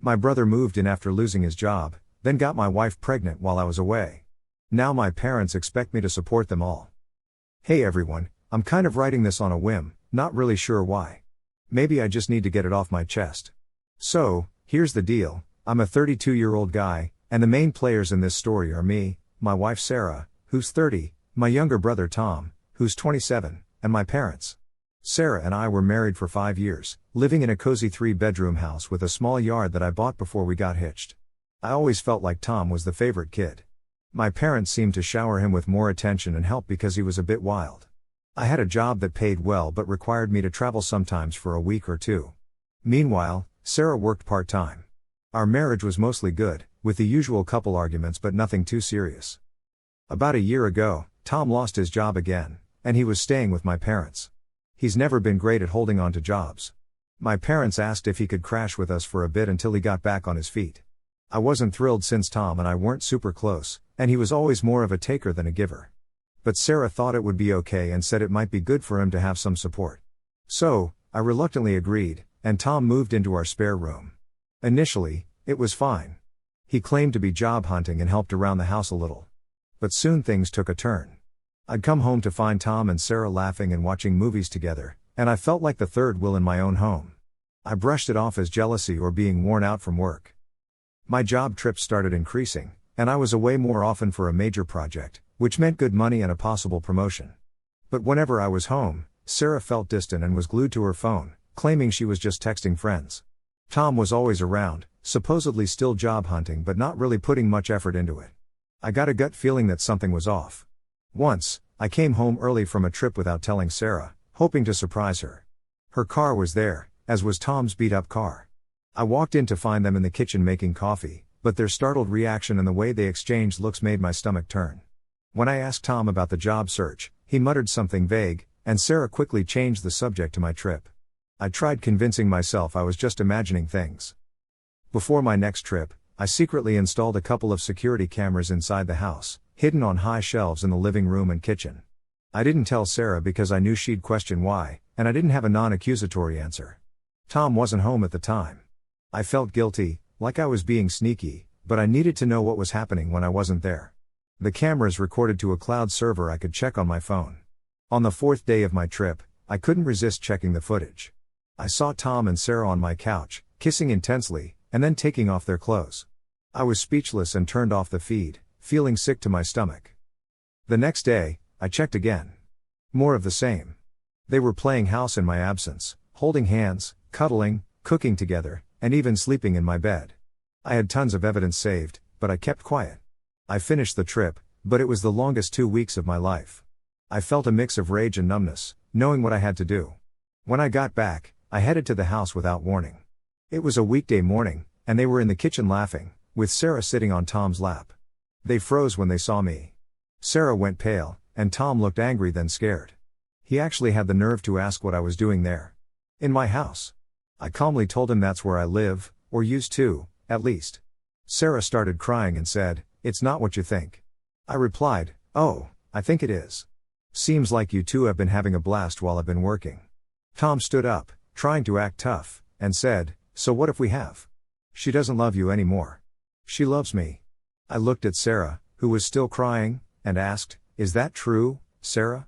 My brother moved in after losing his job, then got my wife pregnant while I was away. Now my parents expect me to support them all. Hey everyone, I'm kind of writing this on a whim, not really sure why. Maybe I just need to get it off my chest. So, here's the deal, I'm a 32-year-old guy, and the main players in this story are me, my wife Sarah, who's 30, my younger brother Tom, who's 27, and my parents. Sarah and I were married for 5 years, living in a cozy 3-bedroom house with a small yard that I bought before we got hitched. I always felt like Tom was the favorite kid. My parents seemed to shower him with more attention and help because he was a bit wild. I had a job that paid well but required me to travel sometimes for a week or two. Meanwhile, Sarah worked part-time. Our marriage was mostly good, with the usual couple arguments but nothing too serious. About a year ago, Tom lost his job again, and he was staying with my parents. He's never been great at holding on to jobs. My parents asked if he could crash with us for a bit until he got back on his feet. I wasn't thrilled since Tom and I weren't super close, and he was always more of a taker than a giver. But Sarah thought it would be okay and said it might be good for him to have some support. So, I reluctantly agreed, and Tom moved into our spare room. Initially, it was fine. He claimed to be job hunting and helped around the house a little. But soon things took a turn. I'd come home to find Tom and Sarah laughing and watching movies together, and I felt like the third wheel in my own home. I brushed it off as jealousy or being worn out from work. My job trips started increasing, and I was away more often for a major project, which meant good money and a possible promotion. But whenever I was home, Sarah felt distant and was glued to her phone, claiming she was just texting friends. Tom was always around, supposedly still job hunting but not really putting much effort into it. I got a gut feeling that something was off. Once, I came home early from a trip without telling Sarah, hoping to surprise her. Her car was there, as was Tom's beat-up car. I walked in to find them in the kitchen making coffee, but their startled reaction and the way they exchanged looks made my stomach turn. When I asked Tom about the job search, he muttered something vague, and Sarah quickly changed the subject to my trip. I tried convincing myself I was just imagining things. Before my next trip, I secretly installed a couple of security cameras inside the house, hidden on high shelves in the living room and kitchen. I didn't tell Sarah because I knew she'd question why, and I didn't have a non-accusatory answer. Tom wasn't home at the time. I felt guilty, like I was being sneaky, but I needed to know what was happening when I wasn't there. The cameras recorded to a cloud server I could check on my phone. On the 4th day of my trip, I couldn't resist checking the footage. I saw Tom and Sarah on my couch, kissing intensely, and then taking off their clothes. I was speechless and turned off the feed, feeling sick to my stomach. The next day, I checked again. More of the same. They were playing house in my absence, holding hands, cuddling, cooking together, and even sleeping in my bed. I had tons of evidence saved, but I kept quiet. I finished the trip, but it was the longest 2 weeks of my life. I felt a mix of rage and numbness, knowing what I had to do. When I got back, I headed to the house without warning. It was a weekday morning, and they were in the kitchen laughing, with Sarah sitting on Tom's lap. They froze when they saw me. Sarah went pale, and Tom looked angry then scared. He actually had the nerve to ask what I was doing there. In my house. I calmly told him that's where I live, or used to, at least. Sarah started crying and said, "It's not what you think." I replied, "Oh, I think it is. Seems like you two have been having a blast while I've been working." Tom stood up, trying to act tough, and said, "So what if we have? She doesn't love you anymore. She loves me." I looked at Sarah, who was still crying, and asked, "Is that true, Sarah?"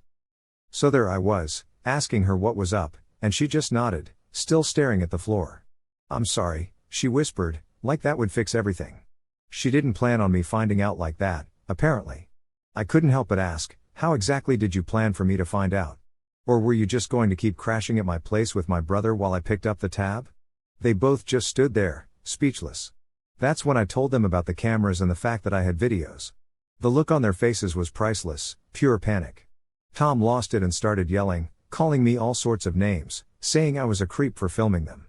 So there I was, asking her what was up, and she just nodded, still staring at the floor. "I'm sorry," she whispered, like that would fix everything. She didn't plan on me finding out like that, apparently. I couldn't help but ask, "How exactly did you plan for me to find out? Or were you just going to keep crashing at my place with my brother while I picked up the tab?" They both just stood there, speechless. That's when I told them about the cameras and the fact that I had videos. The look on their faces was priceless, pure panic. Tom lost it and started yelling, calling me all sorts of names, saying I was a creep for filming them.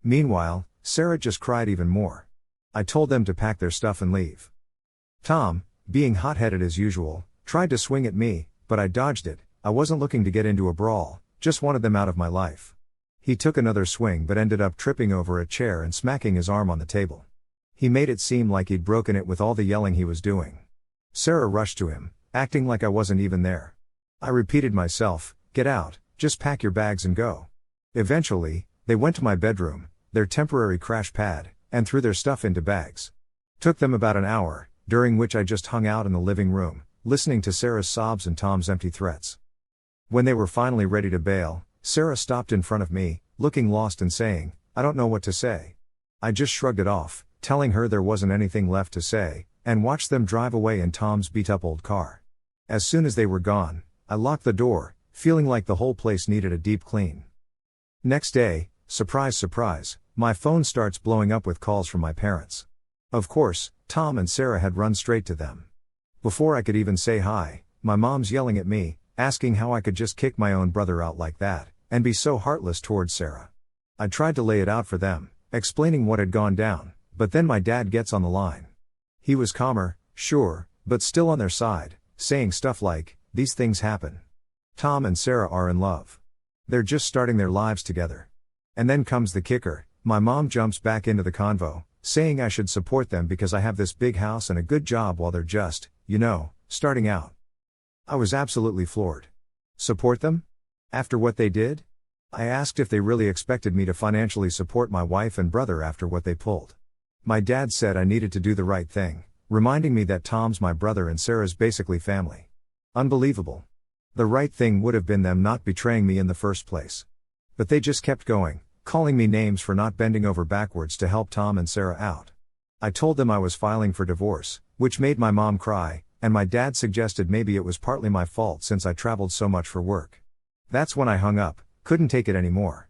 Meanwhile, Sarah just cried even more. I told them to pack their stuff and leave. Tom, being hot-headed as usual, tried to swing at me, but I dodged it. I wasn't looking to get into a brawl, just wanted them out of my life. He took another swing but ended up tripping over a chair and smacking his arm on the table. He made it seem like he'd broken it with all the yelling he was doing. Sarah rushed to him, acting like I wasn't even there. I repeated myself, "Get out, just pack your bags and go." Eventually, they went to my bedroom, their temporary crash pad, and threw their stuff into bags. Took them about an hour, during which I just hung out in the living room, listening to Sarah's sobs and Tom's empty threats. When they were finally ready to bail, Sarah stopped in front of me, looking lost and saying, "I don't know what to say." I just shrugged it off, telling her there wasn't anything left to say, and watched them drive away in Tom's beat-up old car. As soon as they were gone, I locked the door, feeling like the whole place needed a deep clean. Next day, surprise surprise, my phone starts blowing up with calls from my parents. Of course, Tom and Sarah had run straight to them. Before I could even say hi, my mom's yelling at me, asking how I could just kick my own brother out like that, and be so heartless towards Sarah. I tried to lay it out for them, explaining what had gone down, but then my dad gets on the line. He was calmer, sure, but still on their side, saying stuff like, "These things happen. Tom and Sarah are in love. They're just starting their lives together." And then comes the kicker, my mom jumps back into the convo, saying I should support them because I have this big house and a good job while they're just, starting out. I was absolutely floored. Support them? After what they did? I asked if they really expected me to financially support my wife and brother after what they pulled. My dad said I needed to do the right thing, reminding me that Tom's my brother and Sarah's basically family. Unbelievable. The right thing would have been them not betraying me in the first place. But they just kept going, calling me names for not bending over backwards to help Tom and Sarah out. I told them I was filing for divorce, which made my mom cry, and my dad suggested maybe it was partly my fault since I traveled so much for work. That's when I hung up, couldn't take it anymore.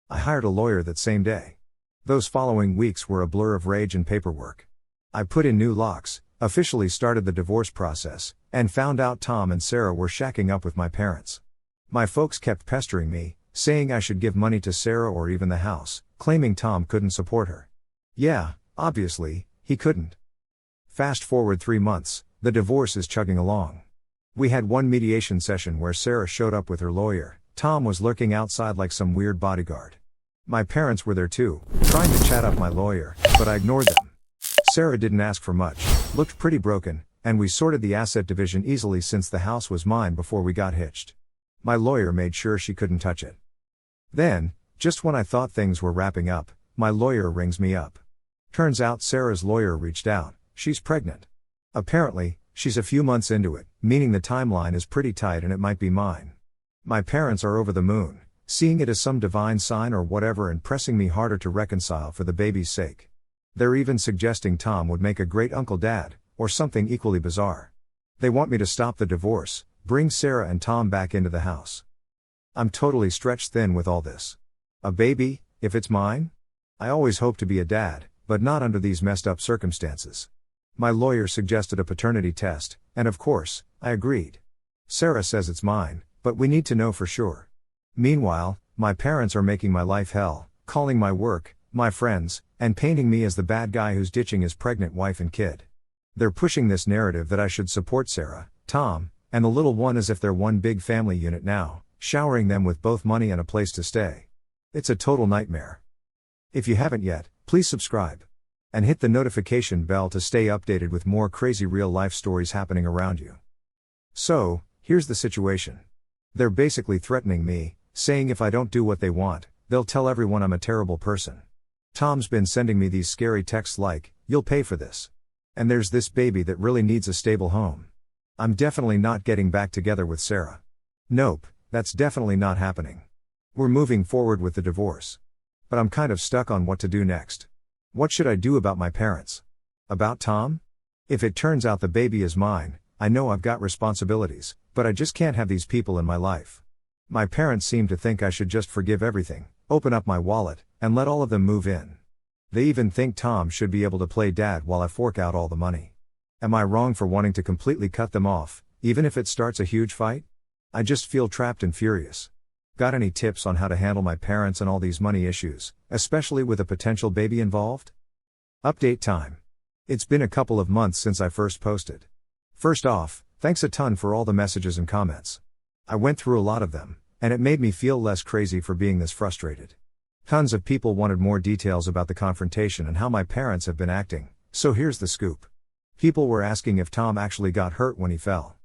I hired a lawyer that same day. Those following weeks were a blur of rage and paperwork. I put in new locks, officially started the divorce process, and found out Tom and Sarah were shacking up with my parents. My folks kept pestering me, saying I should give money to Sarah or even the house, claiming Tom couldn't support her. Yeah, obviously, he couldn't. Fast forward 3 months, the divorce is chugging along. We had one mediation session where Sarah showed up with her lawyer. Tom was lurking outside like some weird bodyguard. My parents were there too, trying to chat up my lawyer, but I ignored them. Sarah didn't ask for much, looked pretty broken, and we sorted the asset division easily since the house was mine before we got hitched. My lawyer made sure she couldn't touch it. Then, just when I thought things were wrapping up, my lawyer rings me up. Turns out Sarah's lawyer reached out, she's pregnant. Apparently, she's a few months into it, meaning the timeline is pretty tight and it might be mine. My parents are over the moon, seeing it as some divine sign or whatever and pressing me harder to reconcile for the baby's sake. They're even suggesting Tom would make a great uncle dad, or something equally bizarre. They want me to stop the divorce, bring Sarah and Tom back into the house. I'm totally stretched thin with all this. A baby, if it's mine? I always hoped to be a dad, but not under these messed up circumstances. My lawyer suggested a paternity test, and of course, I agreed. Sarah says it's mine, but we need to know for sure. Meanwhile, my parents are making my life hell, calling my work, my friends, and painting me as the bad guy who's ditching his pregnant wife and kid. They're pushing this narrative that I should support Sarah, Tom, and the little one as if they're one big family unit now, showering them with both money and a place to stay. It's a total nightmare. If you haven't yet, please subscribe. And hit the notification bell to stay updated with more crazy real-life stories happening around you. So, here's the situation. They're basically threatening me, saying if I don't do what they want, they'll tell everyone I'm a terrible person. Tom's been sending me these scary texts like, "You'll pay for this. And there's this baby that really needs a stable home." I'm definitely not getting back together with Sarah. Nope, that's definitely not happening. We're moving forward with the divorce. But I'm kind of stuck on what to do next. What should I do about my parents? About Tom? If it turns out the baby is mine, I know I've got responsibilities, but I just can't have these people in my life. My parents seem to think I should just forgive everything, open up my wallet, and let all of them move in. They even think Tom should be able to play dad while I fork out all the money. Am I wrong for wanting to completely cut them off, even if it starts a huge fight? I just feel trapped and furious. Got any tips on how to handle my parents and all these money issues, especially with a potential baby involved? Update time. It's been a couple of months since I first posted. First off, thanks a ton for all the messages and comments. I went through a lot of them, and it made me feel less crazy for being this frustrated. Tons of people wanted more details about the confrontation and how my parents have been acting, so here's the scoop. People were asking if Tom actually got hurt when he fell.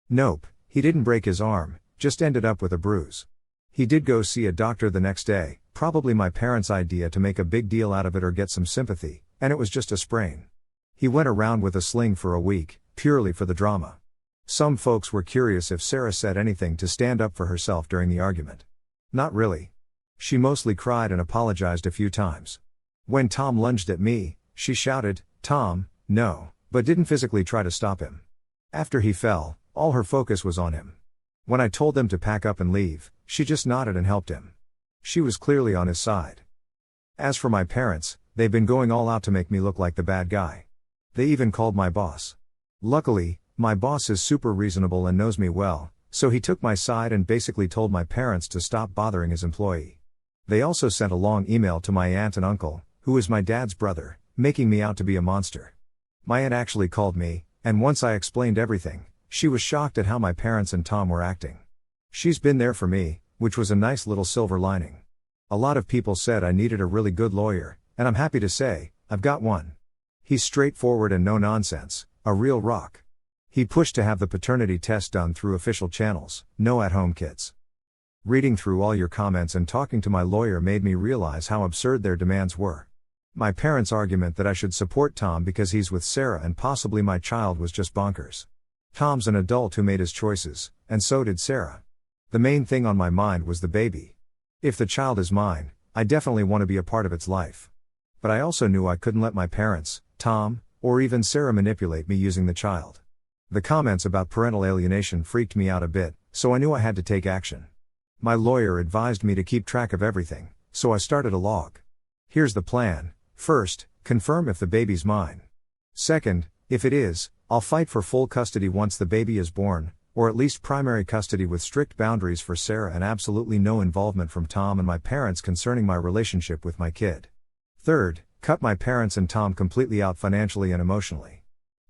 Nope, he didn't break his arm, just ended up with a bruise. He did go see a doctor the next day, probably my parents' idea to make a big deal out of it or get some sympathy, and it was just a sprain. He went around with a sling for a week, purely for the drama. Some folks were curious if Sarah said anything to stand up for herself during the argument. Not really. She mostly cried and apologized a few times. When Tom lunged at me, she shouted, "Tom, no," but didn't physically try to stop him. After he fell, all her focus was on him. When I told them to pack up and leave, she just nodded and helped him. She was clearly on his side. As for my parents, they've been going all out to make me look like the bad guy. They even called my boss. Luckily, my boss is super reasonable and knows me well, so he took my side and basically told my parents to stop bothering his employee. They also sent a long email to my aunt and uncle, who is my dad's brother, making me out to be a monster. My aunt actually called me, and once I explained everything, she was shocked at how my parents and Tom were acting. She's been there for me, which was a nice little silver lining. A lot of people said I needed a really good lawyer, and I'm happy to say, I've got one. He's straightforward and no nonsense, a real rock. He pushed to have the paternity test done through official channels, no at-home kits. Reading through all your comments and talking to my lawyer made me realize how absurd their demands were. My parents' argument that I should support Tom because he's with Sarah and possibly my child was just bonkers. Tom's an adult who made his choices, and so did Sarah. The main thing on my mind was the baby. If the child is mine, I definitely want to be a part of its life. But I also knew I couldn't let my parents, Tom, or even Sarah manipulate me using the child. The comments about parental alienation freaked me out a bit, so I knew I had to take action. My lawyer advised me to keep track of everything, so I started a log. Here's the plan. First, confirm if the baby's mine. Second, if it is, I'll fight for full custody once the baby is born, or at least primary custody with strict boundaries for Sarah and absolutely no involvement from Tom and my parents concerning my relationship with my kid. Third, cut my parents and Tom completely out financially and emotionally.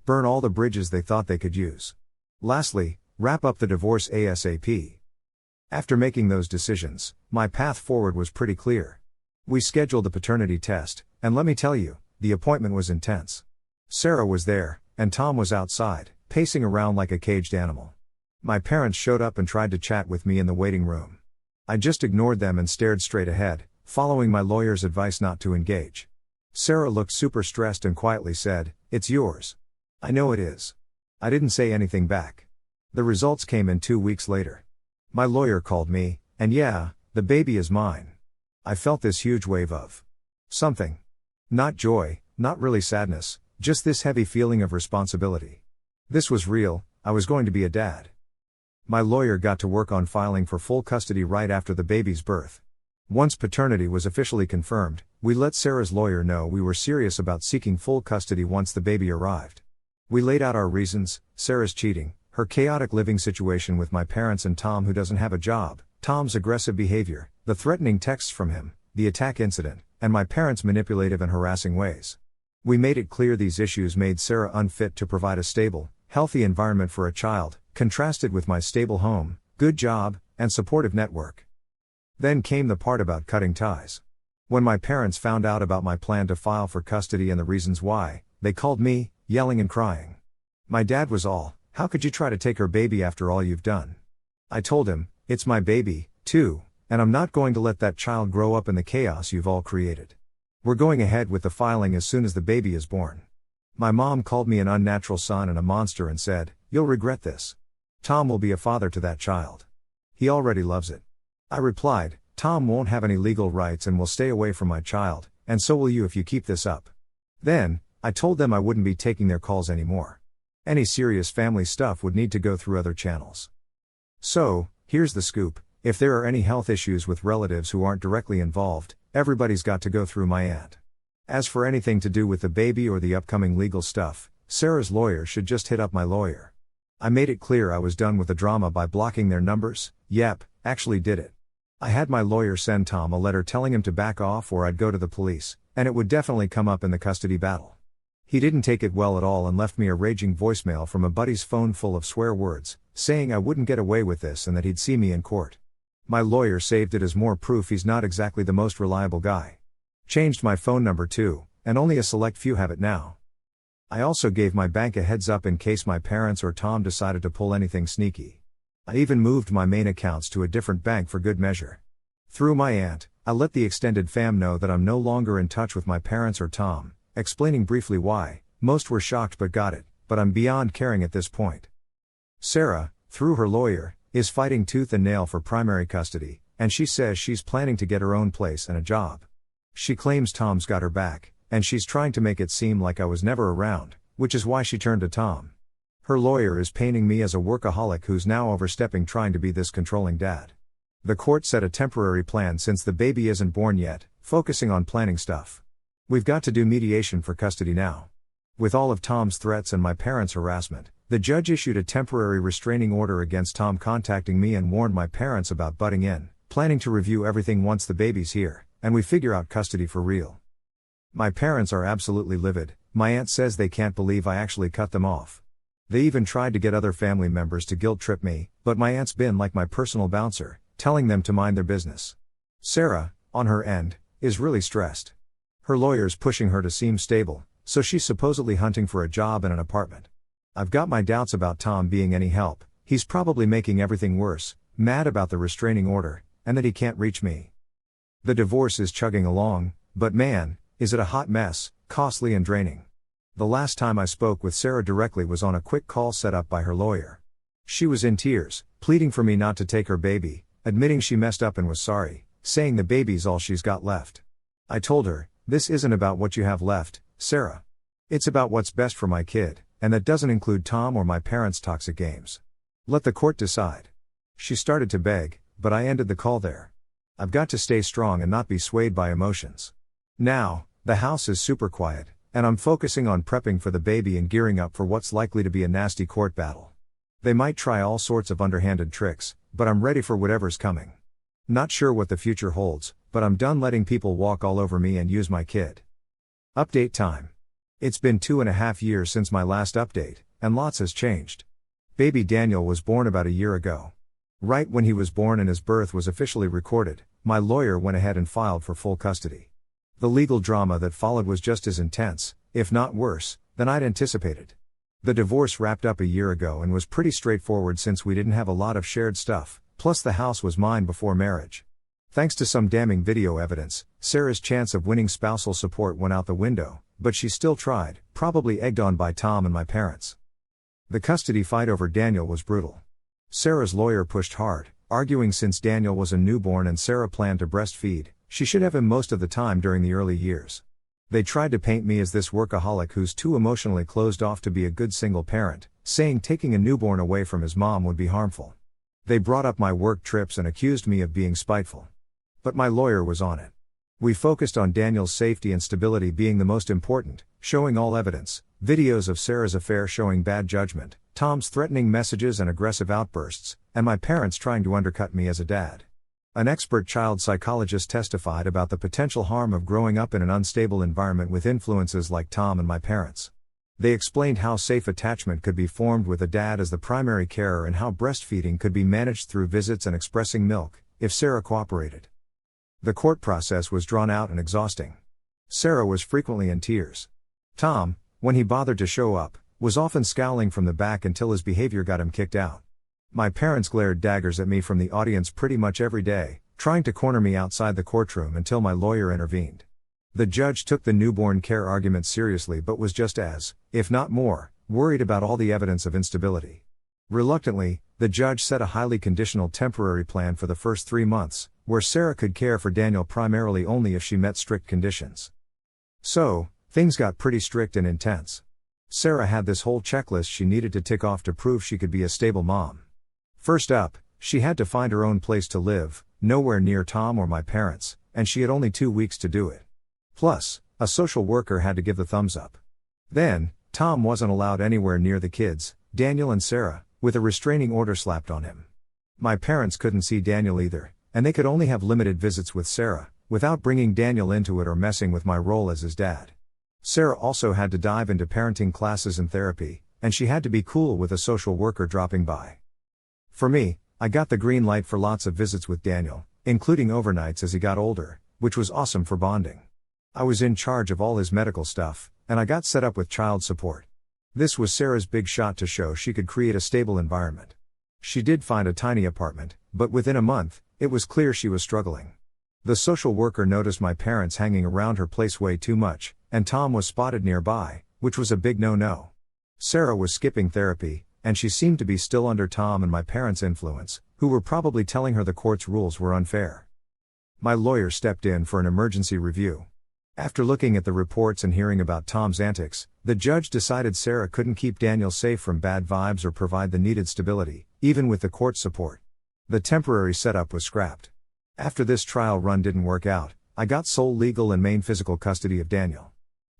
Burn all the bridges they thought they could use. Lastly, wrap up the divorce ASAP. After making those decisions, my path forward was pretty clear. We scheduled the paternity test, and let me tell you, the appointment was intense. Sarah was there, and Tom was outside, pacing around like a caged animal. My parents showed up and tried to chat with me in the waiting room. I just ignored them and stared straight ahead, following my lawyer's advice not to engage. Sarah looked super stressed and quietly said, "It's yours." "I know it is." I didn't say anything back. The results came in 2 weeks later. My lawyer called me, and yeah, the baby is mine. I felt this huge wave of something. Not joy, not really sadness, just this heavy feeling of responsibility. This was real, I was going to be a dad. My lawyer got to work on filing for full custody right after the baby's birth. Once paternity was officially confirmed, we let Sarah's lawyer know we were serious about seeking full custody once the baby arrived. We laid out our reasons: Sarah's cheating, her chaotic living situation with my parents and Tom who doesn't have a job, Tom's aggressive behavior, the threatening texts from him, the attack incident, and my parents' manipulative and harassing ways. We made it clear these issues made Sarah unfit to provide a stable, healthy environment for a child, contrasted with my stable home, good job, and supportive network. Then came the part about cutting ties. When my parents found out about my plan to file for custody and the reasons why, they called me, yelling and crying. My dad was all, "How could you try to take her baby after all you've done?" I told him, "It's my baby, too, and I'm not going to let that child grow up in the chaos you've all created. We're going ahead with the filing as soon as the baby is born." My mom called me an unnatural son and a monster and said, "You'll regret this. Tom will be a father to that child. He already loves it." I replied, "Tom won't have any legal rights and will stay away from my child, and so will you if you keep this up." Then, I told them I wouldn't be taking their calls anymore. Any serious family stuff would need to go through other channels. So, here's the scoop: if there are any health issues with relatives who aren't directly involved, everybody's got to go through my aunt. As for anything to do with the baby or the upcoming legal stuff, Sarah's lawyer should just hit up my lawyer. I made it clear I was done with the drama by blocking their numbers. Yep, actually did it. I had my lawyer send Tom a letter telling him to back off or I'd go to the police, and it would definitely come up in the custody battle. He didn't take it well at all and left me a raging voicemail from a buddy's phone full of swear words, saying I wouldn't get away with this and that he'd see me in court. My lawyer saved it as more proof he's not exactly the most reliable guy. Changed my phone number too, and only a select few have it now. I also gave my bank a heads up in case my parents or Tom decided to pull anything sneaky. I even moved my main accounts to a different bank for good measure. Through my aunt, I let the extended fam know that I'm no longer in touch with my parents or Tom, explaining briefly why. Most were shocked but got it, but I'm beyond caring at this point. Sarah, through her lawyer, is fighting tooth and nail for primary custody, and she says she's planning to get her own place and a job. She claims Tom's got her back, and she's trying to make it seem like I was never around, which is why she turned to Tom. Her lawyer is painting me as a workaholic who's now overstepping trying to be this controlling dad. The court set a temporary plan since the baby isn't born yet, focusing on planning stuff. We've got to do mediation for custody now. With all of Tom's threats and my parents' harassment, the judge issued a temporary restraining order against Tom contacting me and warned my parents about butting in, planning to review everything once the baby's here, and we figure out custody for real. My parents are absolutely livid. My aunt says they can't believe I actually cut them off. They even tried to get other family members to guilt trip me, but my aunt's been like my personal bouncer, telling them to mind their business. Sarah, on her end, is really stressed. Her lawyer's pushing her to seem stable, so she's supposedly hunting for a job and an apartment. I've got my doubts about Tom being any help. He's probably making everything worse, mad about the restraining order, and that he can't reach me. The divorce is chugging along, but man, is it a hot mess, costly and draining. The last time I spoke with Sarah directly was on a quick call set up by her lawyer. She was in tears, pleading for me not to take her baby, admitting she messed up and was sorry, saying the baby's all she's got left. I told her, this isn't about what you have left, Sarah. It's about what's best for my kid, and that doesn't include Tom or my parents' toxic games. Let the court decide. She started to beg, but I ended the call there. I've got to stay strong and not be swayed by emotions. Now, the house is super quiet, and I'm focusing on prepping for the baby and gearing up for what's likely to be a nasty court battle. They might try all sorts of underhanded tricks, but I'm ready for whatever's coming. Not sure what the future holds, but I'm done letting people walk all over me and use my kid. Update time. It's been 2.5 years since my last update, and lots has changed. Baby Daniel was born about a year ago. Right when he was born and his birth was officially recorded, my lawyer went ahead and filed for full custody. The legal drama that followed was just as intense, if not worse, than I'd anticipated. The divorce wrapped up a year ago and was pretty straightforward since we didn't have a lot of shared stuff, plus the house was mine before marriage. Thanks to some damning video evidence, Sarah's chance of winning spousal support went out the window, but she still tried, probably egged on by Tom and my parents. The custody fight over Daniel was brutal. Sarah's lawyer pushed hard, arguing since Daniel was a newborn and Sarah planned to breastfeed, she should have him most of the time during the early years. They tried to paint me as this workaholic who's too emotionally closed off to be a good single parent, saying taking a newborn away from his mom would be harmful. They brought up my work trips and accused me of being spiteful. But my lawyer was on it. We focused on Daniel's safety and stability being the most important, showing all evidence, videos of Sarah's affair showing bad judgment, Tom's threatening messages and aggressive outbursts, and my parents trying to undercut me as a dad. An expert child psychologist testified about the potential harm of growing up in an unstable environment with influences like Tom and my parents. They explained how safe attachment could be formed with a dad as the primary carer and how breastfeeding could be managed through visits and expressing milk, if Sarah cooperated. The court process was drawn out and exhausting. Sarah was frequently in tears. Tom, when he bothered to show up, was often scowling from the back until his behavior got him kicked out. My parents glared daggers at me from the audience pretty much every day, trying to corner me outside the courtroom until my lawyer intervened. The judge took the newborn care argument seriously but was just as, if not more, worried about all the evidence of instability. Reluctantly, the judge set a highly conditional temporary plan for the first 3 months, where Sarah could care for Daniel primarily only if she met strict conditions. So, things got pretty strict and intense. Sarah had this whole checklist she needed to tick off to prove she could be a stable mom. First up, she had to find her own place to live, nowhere near Tom or my parents, and she had only 2 weeks to do it. Plus, a social worker had to give the thumbs up. Then, Tom wasn't allowed anywhere near the kids, Daniel and Sarah, with a restraining order slapped on him. My parents couldn't see Daniel either, and they could only have limited visits with Sarah, without bringing Daniel into it or messing with my role as his dad. Sarah also had to dive into parenting classes and therapy, and she had to be cool with a social worker dropping by. For me, I got the green light for lots of visits with Daniel, including overnights as he got older, which was awesome for bonding. I was in charge of all his medical stuff, and I got set up with child support. This was Sarah's big shot to show she could create a stable environment. She did find a tiny apartment, but within a month, it was clear she was struggling. The social worker noticed my parents hanging around her place way too much, and Tom was spotted nearby, which was a big no-no. Sarah was skipping therapy, and she seemed to be still under Tom and my parents' influence, who were probably telling her the court's rules were unfair. My lawyer stepped in for an emergency review. After looking at the reports and hearing about Tom's antics, the judge decided Sarah couldn't keep Daniel safe from bad vibes or provide the needed stability, even with the court support. The temporary setup was scrapped. After this trial run didn't work out, I got sole legal and main physical custody of Daniel.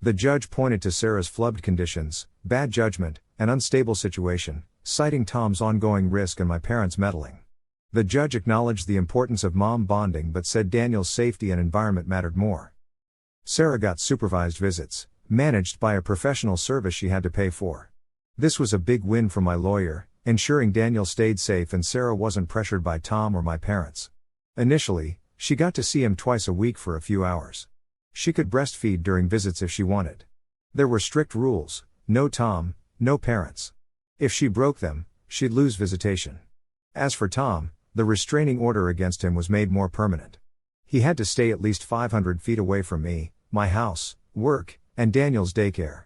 The judge pointed to Sarah's flubbed conditions, bad judgment, and unstable situation, citing Tom's ongoing risk and my parents' meddling. The judge acknowledged the importance of mom bonding but said Daniel's safety and environment mattered more. Sarah got supervised visits, managed by a professional service she had to pay for. This was a big win for my lawyer, ensuring Daniel stayed safe and Sarah wasn't pressured by Tom or my parents. Initially, she got to see him twice a week for a few hours. She could breastfeed during visits if she wanted. There were strict rules: no Tom, no parents. If she broke them, she'd lose visitation. As for Tom, the restraining order against him was made more permanent. He had to stay at least 500 feet away from me, my house, work, and Daniel's daycare.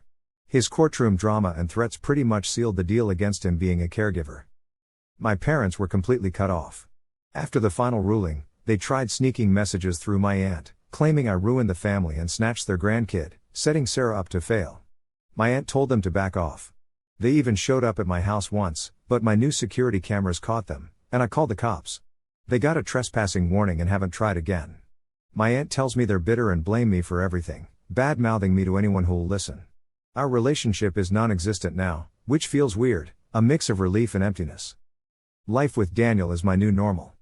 His courtroom drama and threats pretty much sealed the deal against him being a caregiver. My parents were completely cut off. After the final ruling, they tried sneaking messages through my aunt, claiming I ruined the family and snatched their grandkid, setting Sarah up to fail. My aunt told them to back off. They even showed up at my house once, but my new security cameras caught them, and I called the cops. They got a trespassing warning and haven't tried again. My aunt tells me they're bitter and blame me for everything, bad-mouthing me to anyone who'll listen. Our relationship is non-existent now, which feels weird, a mix of relief and emptiness. Life with Daniel is my new normal.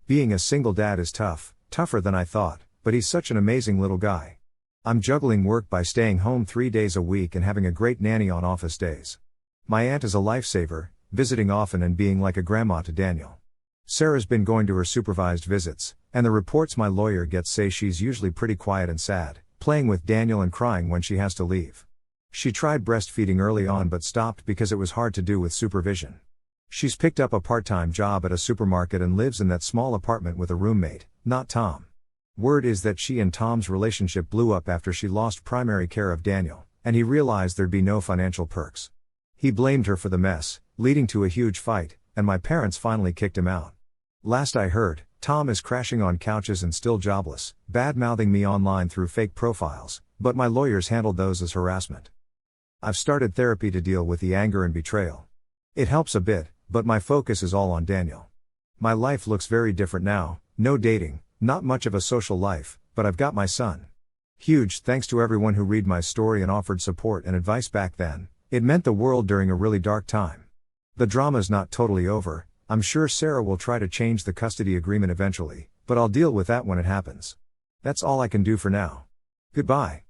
Being a single dad is tough, tougher than I thought, but he's such an amazing little guy. I'm juggling work by staying home 3 days a week and having a great nanny on office days. My aunt is a lifesaver, visiting often and being like a grandma to Daniel. Sarah's been going to her supervised visits, and the reports my lawyer gets say she's usually pretty quiet and sad, playing with Daniel and crying when she has to leave. She tried breastfeeding early on but stopped because it was hard to do with supervision. She's picked up a part-time job at a supermarket and lives in that small apartment with a roommate, not Tom. Word is that she and Tom's relationship blew up after she lost primary care of Daniel, and he realized there'd be no financial perks. He blamed her for the mess, leading to a huge fight, and my parents finally kicked him out. Last I heard, Tom is crashing on couches and still jobless, bad-mouthing me online through fake profiles, but my lawyers handled those as harassment. I've started therapy to deal with the anger and betrayal. It helps a bit, but my focus is all on Daniel. My life looks very different now, no dating, not much of a social life, but I've got my son. Huge thanks to everyone who read my story and offered support and advice back then. It meant the world during a really dark time. The drama's not totally over. I'm sure Sarah will try to change the custody agreement eventually, but I'll deal with that when it happens. That's all I can do for now. Goodbye.